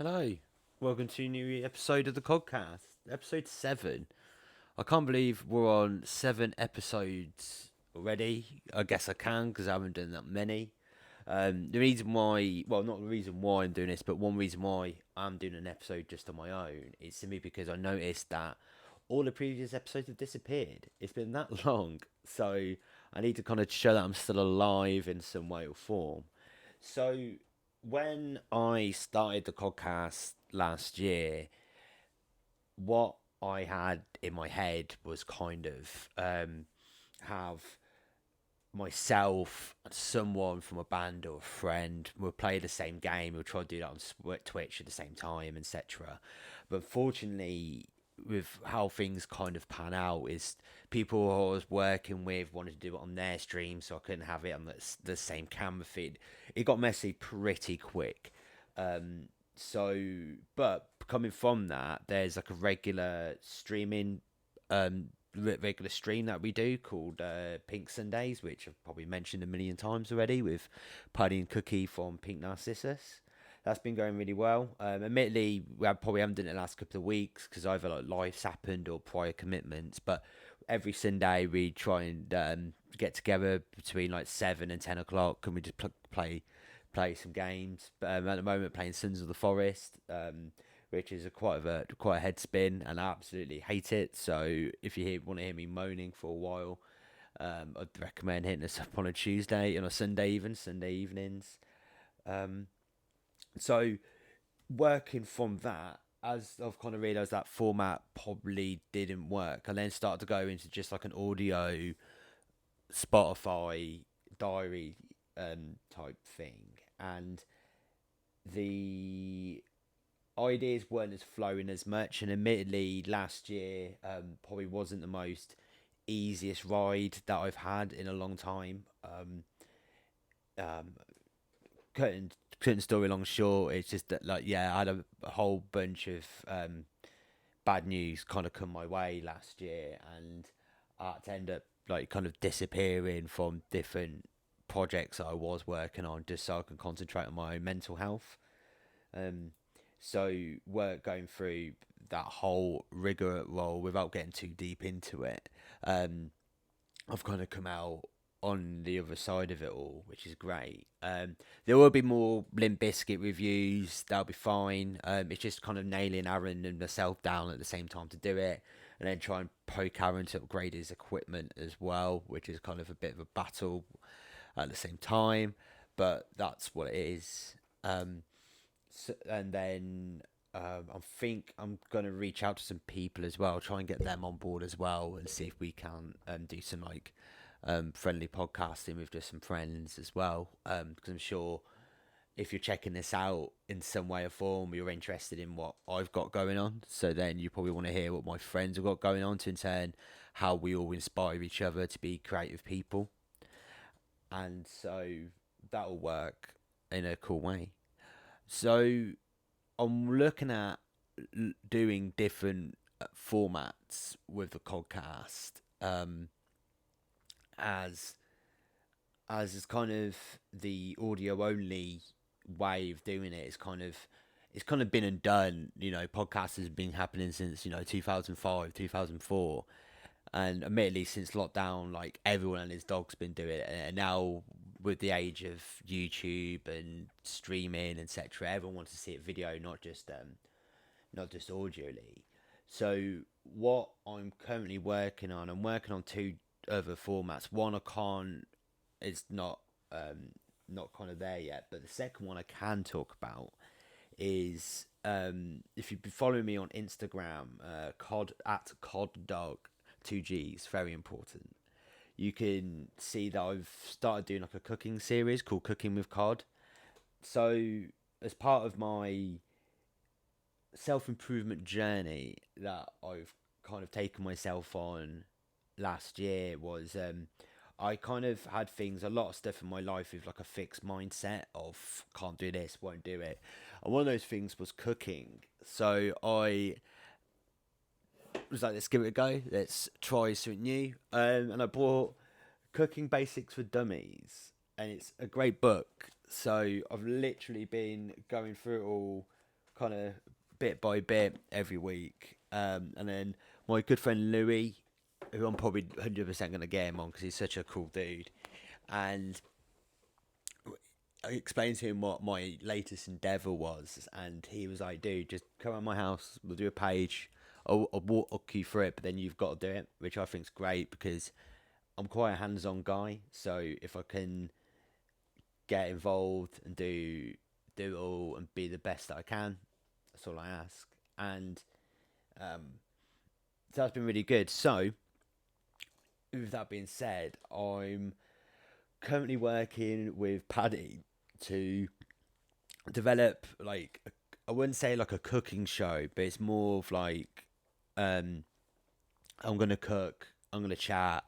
Hello, welcome to a new episode of the Codcast, episode 7. I can't believe we're on 7 episodes already. I guess I can because I haven't done that many. The reason why, well, not the reason why I'm doing this, but one reason why I'm doing an episode just on my own is simply because I noticed that all the previous episodes have disappeared. It's been that long, so I need to kind of show that I'm still alive in some way or form. So when I started the podcast last year, what I had in my head was kind of have myself and someone from a band or a friend will play the same game. We'll try to do that on Twitch at the same time, etc. But fortunately, with how things kind of pan out, is people who I was working with wanted to do it on their stream, so I couldn't have it on the same camera feed. It got messy pretty quick. Um, so, but coming from that, there's like a regular streaming um, regular stream that we do called Pink Sundays, which I've probably mentioned a million times already, with Paddy and Cookie from Pink Narcissus. That's been going really well. Admittedly, probably haven't done it the last couple of weeks because either like life's happened or prior commitments. But every Sunday we try and get together between like 7 and 10 o'clock, and we just play some games. At the moment, playing Sons of the Forest. Which is quite a head spin, and I absolutely hate it. So if you want to hear me moaning for a while, I'd recommend hitting us up on a Tuesday and a Sunday, even Sunday evenings. Um, so working from that, as I've kind of realised that format probably didn't work, I then started to go into just like an audio Spotify diary type thing, and the ideas weren't as flowing as much. And admittedly, last year probably wasn't the most easiest ride that I've had in a long time. Um, cutting story long short, it's just that like yeah, I had a whole bunch of bad news kind of come my way last year, and I had to end up like kind of disappearing from different projects that I was working on just so I can concentrate on my own mental health. Um, so work going through that whole rigor role without getting too deep into it. Um, I've kind of come out on the other side of it all, which is great. There will be more Limp Biscuit reviews. That'll be fine. It's just kind of nailing Aaron and myself down at the same time to do it, and then try and poke Aaron to upgrade his equipment as well, which is kind of a bit of a battle at the same time. But that's what it is. So, and then I think I'm gonna reach out to some people as well, try and get them on board as well, and see if we can do some like friendly podcasting with just some friends as well. Because I'm sure if you're checking this out in some way or form, you're interested in what I've got going on. So then you probably want to hear what my friends have got going on to in turn how we all inspire each other to be creative people, and so that'll work in a cool way. So I'm looking at doing different formats with the podcast, as is kind of the audio only way of doing it. It's kind of been and done. You know, podcast has been happening since 2005, 2004, and admittedly since lockdown, like everyone and his dog's been doing it, and now with the age of YouTube and streaming, etc., everyone wants to see it video, not just audioly. So what I'm currently working on, I'm working on two other formats. One I can't, it's not kind of there yet, but the second one I can talk about is if you've been following me on Instagram, cod at cod dog, two G's, very important. You can see that I've started doing like a cooking series called Cooking with Cod. So as part of my self improvement journey that I've kind of taken myself on last year was I kind of had things, a lot of stuff in my life with like a fixed mindset of can't do this, won't do it. And one of those things was cooking. So I was like, let's give it a go. Let's try something new. And I bought Cooking Basics for Dummies, and it's a great book. So I've literally been going through it all kind of bit by bit every week. And then my good friend Louis, who I'm probably 100% going to get him on because he's such a cool dude. And I explained to him what my latest endeavour was, and he was like, "Dude, just come around my house. We'll do a page. I'll walk you through it, but then you've got to do it," which I think's great because I'm quite a hands-on guy. So if I can get involved and do it all and be the best that I can, that's all I ask. And so that's been really good. So with that being said, I'm currently working with Paddy to develop like I wouldn't say like a cooking show, but it's more of like I'm gonna cook, I'm gonna chat,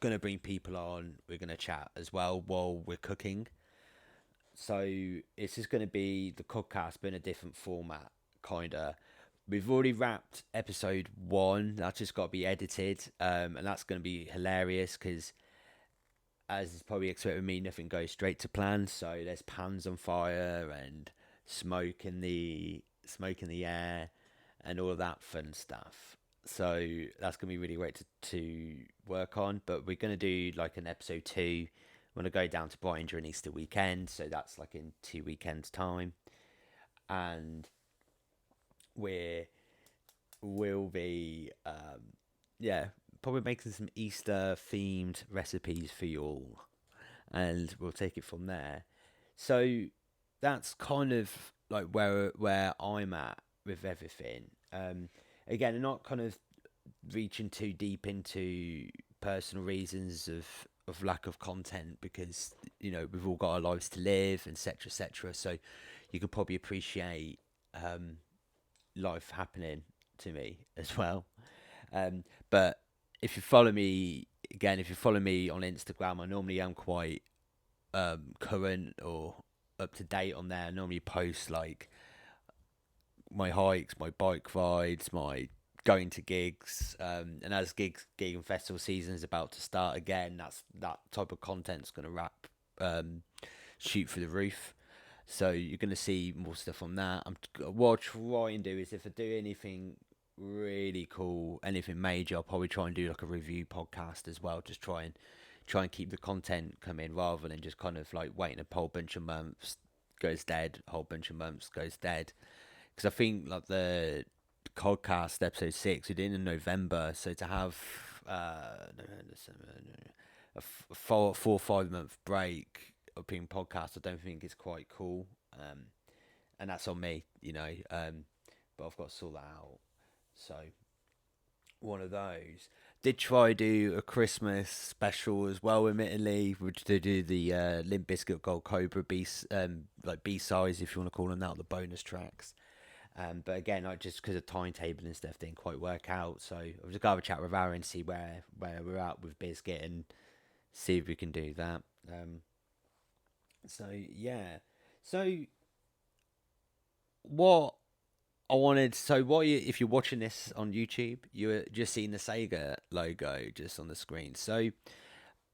gonna bring people on, we're gonna chat as well while we're cooking. So it's just gonna be the Codcast, but in a different format, kinda. We've already wrapped episode 1. That's just got to be edited, and that's going to be hilarious because, as is probably expected with me, nothing goes straight to plan. So there's pans on fire and smoke in the air, and all of that fun stuff. So that's going to be really great to work on. But we're going to do like an episode 2. We're going to go down to Brighton during Easter weekend, so that's like in 2 weekends time, and we'll be yeah, probably making some Easter themed recipes for you all, and we'll take it from there. So that's kind of like where I'm at with everything. Again, not kind of reaching too deep into personal reasons of lack of content because we've all got our lives to live, and etc etc. So you could probably appreciate life happening to me as well. But if you follow me on Instagram, I normally am quite current or up to date on there. I normally post like my hikes, my bike rides, my going to gigs, and as gig and festival season is about to start again, that type of content's going to shoot through the roof. So you're going to see more stuff on that. What I try and do is if I do anything really cool, anything major, I'll probably try and do like a review podcast as well. Just try and keep the content coming rather than just kind of like waiting a whole bunch of months goes dead, a whole bunch of months goes dead. Because I think like the Codcast episode 6 we did in November, so to have a 4 or 5 month break of being podcast, I don't think it's quite cool. And that's on me, but I've got to sort that out. So one of those. Did try do a Christmas special as well, admittedly, which to do the Limp Bizkit Gold Cobra like B-sides, if you want to call them that, the bonus tracks. But again, like just because of timetable and stuff didn't quite work out. So I've just got to have a chat with Aaron and see where we're at with Bizkit and see if we can do that. So yeah. So what if you're watching this on YouTube, you're just seeing the Sega logo just on the screen. So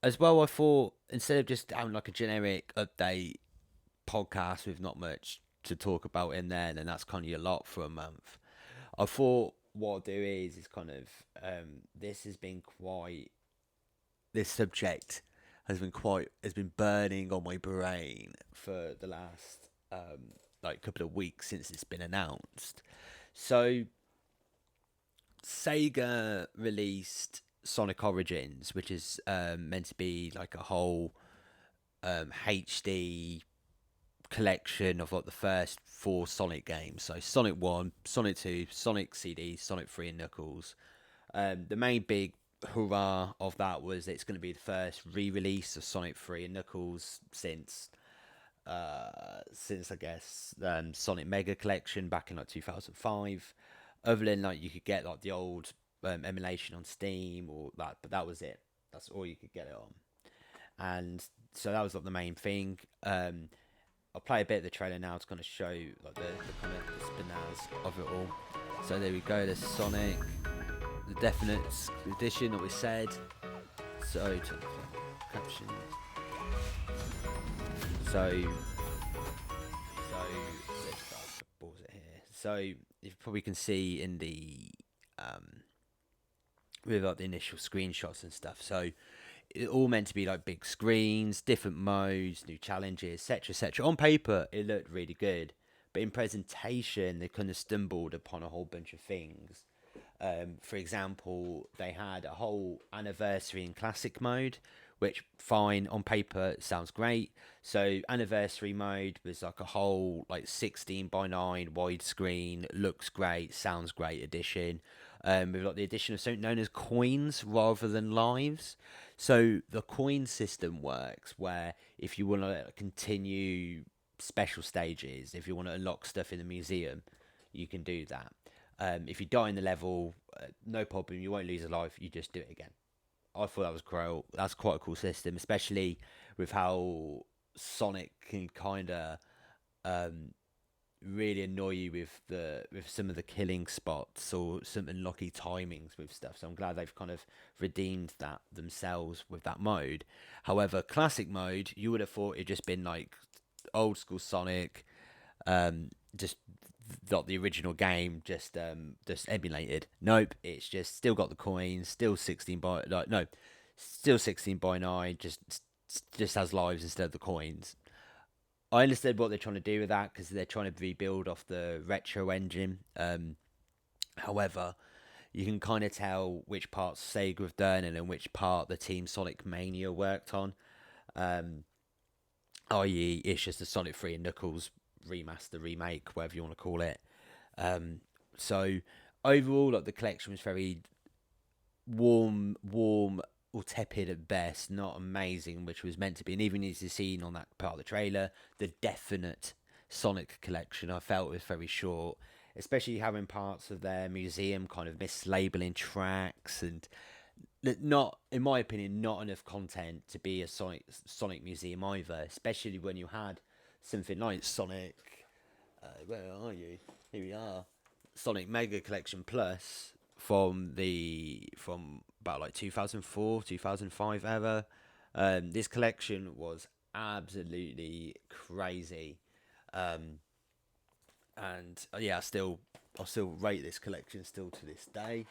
as well, I thought instead of just having like a generic update podcast with not much to talk about in there, and that's kind of your lot for a month, I thought what I'll do is kind of this subject has been burning on my brain for the last like couple of weeks since it's been announced. So Sega released Sonic Origins, which is meant to be like a whole HD collection of like the first 4 Sonic games. So Sonic 1, Sonic 2, Sonic CD, Sonic 3 and Knuckles. The main big hurrah of that was it's going to be the first re-release of Sonic 3 and Knuckles since I guess Sonic Mega Collection back in like 2005. Other than like you could get like the old emulation on Steam or that, but that was it. That's all you could get it on. And so that was like the main thing. I'll play a bit of the trailer now. It's going to show like the kind of the spinaz of it all. So there we go. There's Sonic, the definite edition that we said. So caption. So let's pause it here. So you probably can see in the um, with like the initial screenshots and stuff. So it all meant to be like big screens, different modes, new challenges, etc., etc. On paper, it looked really good, but in presentation, they kind of stumbled upon a whole bunch of things. For example, they had a whole anniversary in classic mode, which fine on paper sounds great. So anniversary mode was like a whole like 16:9 widescreen, looks great, sounds great edition. We've got the addition of something known as coins rather than lives. So the coin system works where if you want to continue special stages, if you want to unlock stuff in the museum, you can do that. If you die in the level, no problem. You won't lose a life. You just do it again. I thought that was cool. That's quite a cool system, especially with how Sonic can kind of um, really annoy you with some of the killing spots or some unlucky timings with stuff. So I'm glad they've kind of redeemed that themselves with that mode. However, classic mode, you would have thought it'd just been like old school Sonic, just not the original game, just emulated. Nope, it's just still got the coins, still 16 by like no, still 16:9, just has lives instead of the coins. I understood what they're trying to do with that because they're trying to rebuild off the retro engine. However, you can kind of tell which parts Sega have done and which part the Team Sonic Mania worked on. Um, i.e., it's just a Sonic 3 and Knuckles remaster, remake, whatever you want to call it. Um, so overall, like the collection was very warm or tepid at best, not amazing, which was meant to be. And even as you've seen on that part of the trailer, the definite Sonic collection I felt was very short, especially having parts of their museum kind of mislabeling tracks and not, in my opinion, not enough content to be a Sonic museum either. Especially when you had something like Sonic. Where are you? Here we are. Sonic Mega Collection Plus from about like 2004 2005 era. This collection was absolutely crazy, um, and yeah, I still rate this collection still to this day.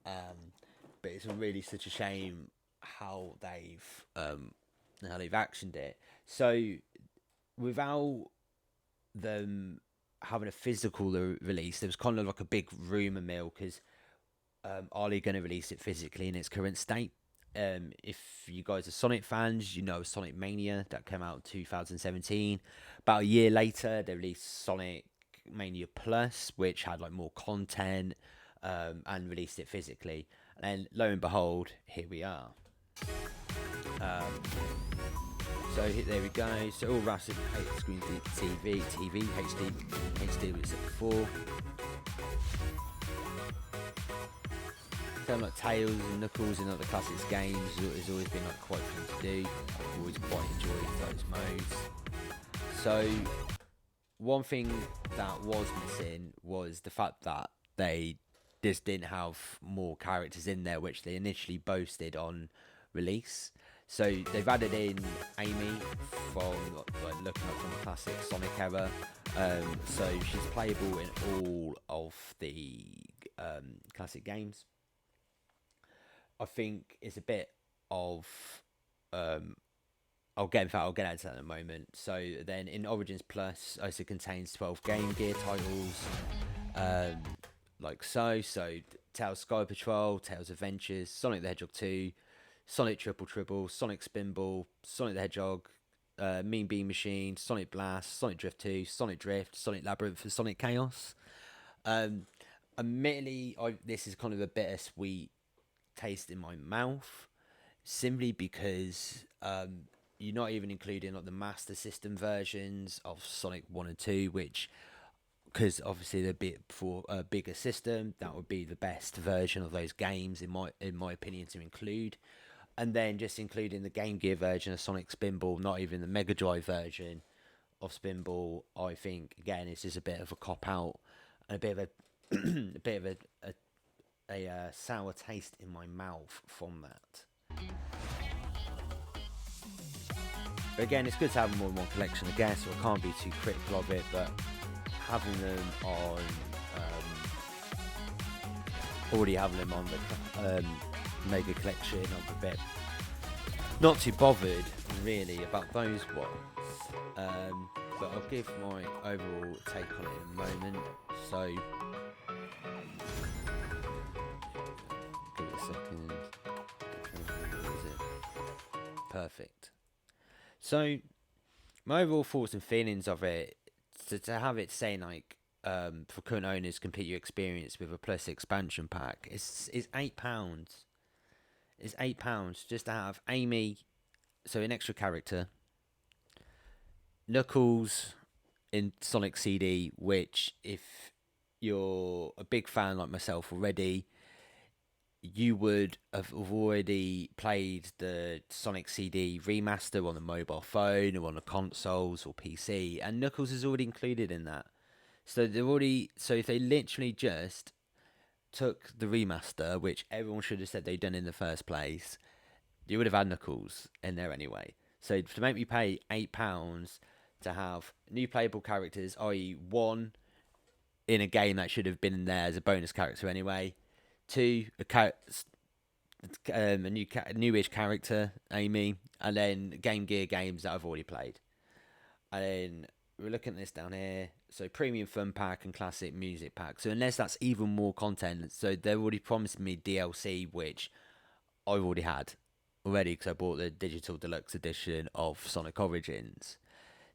Um, but it's really such a shame how they've actioned it. So without them having a physical release, there was kind of like a big rumor mill because are they going to release it physically in its current state? If you guys are Sonic fans, you know Sonic Mania that came out in 2017. About a year later, they released Sonic Mania Plus, which had like more content, and released it physically. And lo and behold, here we are. So there we go. So all massive screen TV, HD was at before. So like Tails and Knuckles in other classics games has always been like quite fun to do. I've always quite enjoyed those modes. So one thing that was missing was the fact that they just didn't have more characters in there, which they initially boasted on release. So they've added in Amy from like looking up from the classic Sonic era. So she's playable in all of the classic games. I think it's a bit of I'll get into that in a moment. So then in Origins Plus also contains 12 Game Gear titles, like so. So Tails Sky Patrol, Tails Adventures, Sonic the Hedgehog 2, Sonic Triple Triple, Sonic Spinball, Sonic the Hedgehog, Mean Bean Machine, Sonic Blast, Sonic Drift 2, Sonic Drift, Sonic Labyrinth, and Sonic Chaos. Admittedly, this is kind of a bittersweet taste in my mouth, simply because you're not even including like the Master System versions of Sonic 1 and 2, which, because obviously they're for a bigger system, that would be the best version of those games in my opinion to include. And then just including the Game Gear version of Sonic Spinball, not even the Mega Drive version of Spinball, I think again it's just a bit of a cop out and a bit of a sour taste in my mouth from that. But again, it's good to have more than one collection, I guess, so I can't be too critical of it. But having them on, already having them on the Mega Collection. I'm a bit not too bothered really about those ones, but I'll give my overall take on it in a moment. So, give it a second. Where is it? Perfect. So, my overall thoughts and feelings of it, to have it saying like, for current owners, complete your experience with a plus expansion pack, is £8. It's £8 just to have Amy, so an extra character, Knuckles in Sonic CD, which if you're a big fan like myself already, you would have already played the Sonic CD remaster on the mobile phone or on the consoles or PC, and Knuckles is already included in that. So if they literally just took the remaster, which everyone should have said they'd done in the first place, you would have had Knuckles in there anyway. So to make me pay £8 to have new playable characters, i.e. one in a game that should have been in there as a bonus character anyway, two a newish character, Amy, and then Game Gear games that I've already played. And then we're looking at this down here. So premium fun pack and classic music pack. So unless that's even more content, so they've already promised me DLC, which I've already had because I bought the digital deluxe edition of Sonic Origins.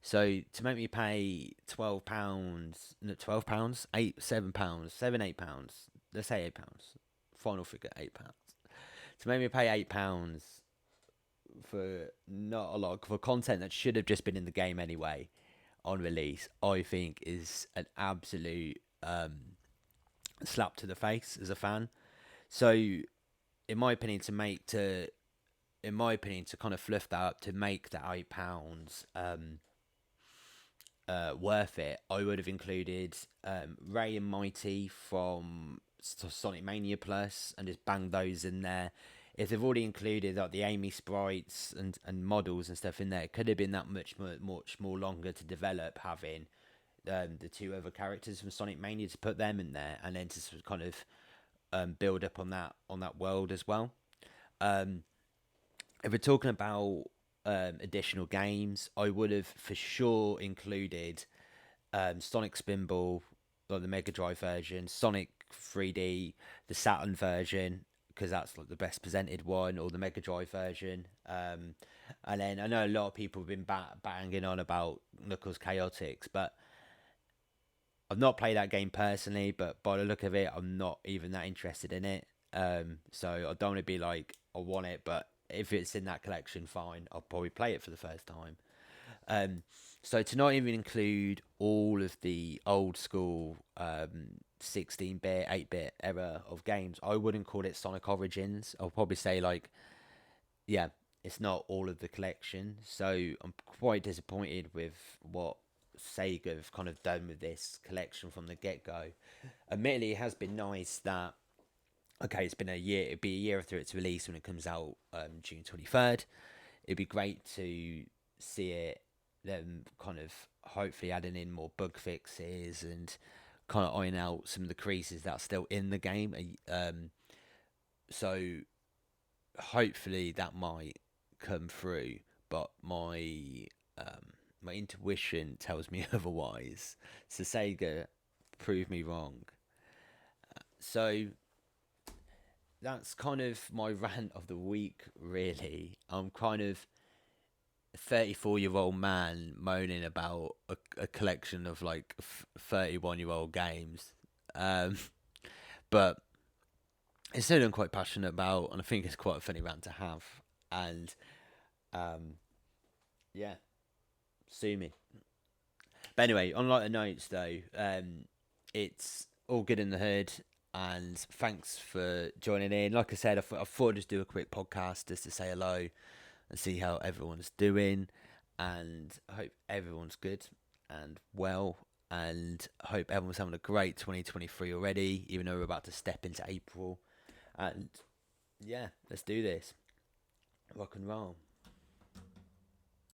So to make me pay £12, no, £12, £7, £8. Let's say £8. Final figure £8. To make me pay £8 for not a lot for content that should have just been in the game anyway on release, I think is an absolute slap to the face as a fan. So, in my opinion, to kind of fluff that up to make that £8 worth it, I would have included Ray and Mighty from Sonic Mania Plus and just banged those in there. If they've already included like the Amy sprites and models and stuff in there, it could have been that much more longer to develop, having the two other characters from Sonic Mania to put them in there, and then to kind of build up on that world as well. If we're talking about additional games, I would have for sure included Sonic Spinball, like the Mega Drive version, Sonic 3D, the Saturn version, because that's like the best presented one, or the Mega Drive version. And then I know a lot of people have been banging on about Knuckles Chaotix, but I've not played that game personally, but by the look of it, I'm not even that interested in it. So I don't want to be like, I want it, but if it's in that collection, fine, I'll probably play it for the first time. So to not even include all of the old school 16-bit, 8-bit era of games, I wouldn't call it Sonic Origins. I'll probably say like, yeah, it's not all of the collection. So I'm quite disappointed with what Sega have kind of done with this collection from the get-go. Admittedly, it has been nice that, okay, it's been a year. It'd be a year after its release when it comes out June 23rd. It'd be great to see it, them kind of hopefully adding in more bug fixes and kind of iron out some of the creases that are still in the game. So hopefully that might come through, but my intuition tells me otherwise. So Sega, prove me wrong. So that's kind of my rant of the week, really. I'm kind of a 34-year-old man moaning about a collection of like 31-year-old games. But it's something I'm quite passionate about, and I think it's quite a funny rant to have. And yeah, sue me. But anyway, on lighter notes though, it's all good in the hood. And thanks for joining in. Like I said, I thought I'd just do a quick podcast just to say hello and see how everyone's doing. And I hope everyone's good and well. And I hope everyone's having a great 2023 already, even though we're about to step into April. And yeah, let's do this. Rock and roll.